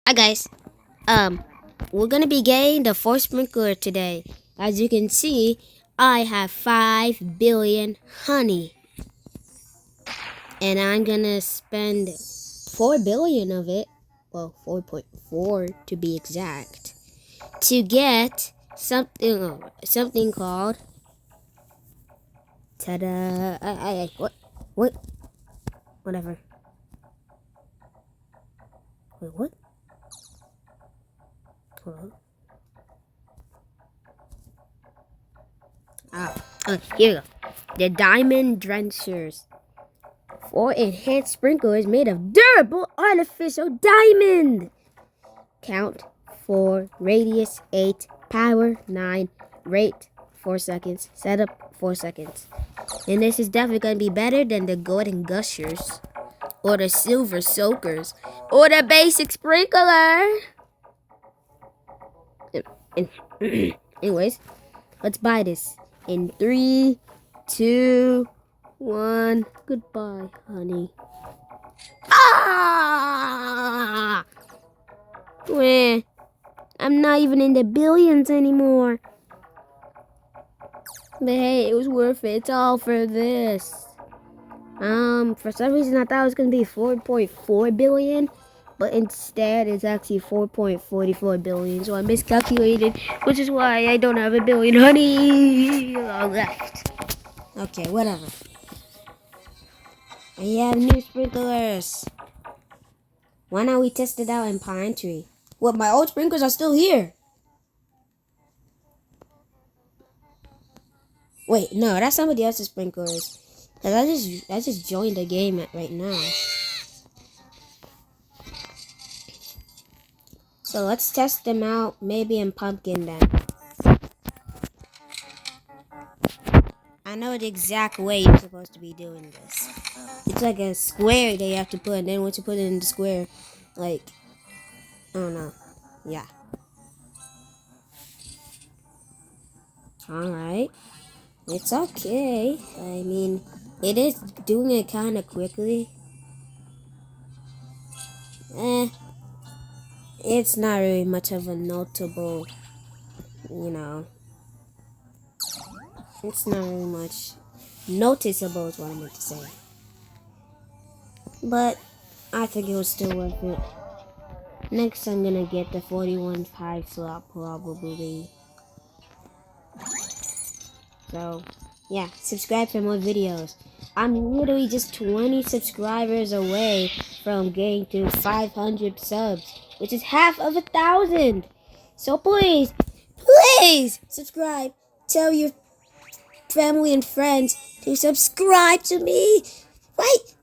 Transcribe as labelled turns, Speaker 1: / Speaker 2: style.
Speaker 1: Hi guys. We're gonna be getting the fourth sprinkler today. As you can see, I have 5 billion honey, and I'm gonna spend 4 billion of it, well, 4.4 to be exact, to get something called ta-da. What? Whatever. Wait, what? Hold on. Here we go. The diamond drenchers. Or enhanced sprinklers made of durable artificial diamond. Count 4, radius 8, power 9, rate 4 seconds, setup 4 seconds. And this is definitely going to be better than the golden gushers, or the silver soakers, or the basic sprinkler. Anyways, let's buy this in 3, 2, 1. Goodbye, honey. Ah! Weh, I'm not even in the billions anymore. But hey, it was worth it. It's all for this. For some reason I thought it was gonna be 4.4 billion, but instead it's actually 4.44 billion. So I miscalculated, which is why I don't have a billion honey left. Okay, whatever. I have new sprinklers. Why not we test it out in Pine Tree? What, my old sprinklers are still here? Wait, no, that's somebody else's sprinklers. Cause I just joined the game right now. So let's test them out, maybe in pumpkin then. I know the exact way you're supposed to be doing this. It's like a square that you have to put, and then once you put it in the square, like, I don't know. Yeah. Alright. It's okay. I mean, it is doing it kind of quickly. It's not really much of a notable, it's not really much noticeable is what I meant to say. But I think it was still worth it. Next I'm gonna get the 41.5 slot probably. So yeah, subscribe for more videos. I'm literally just 20 subscribers away from getting to 500 subs, which is half of 1,000. So please subscribe. Tell your family and friends to subscribe to me. Right?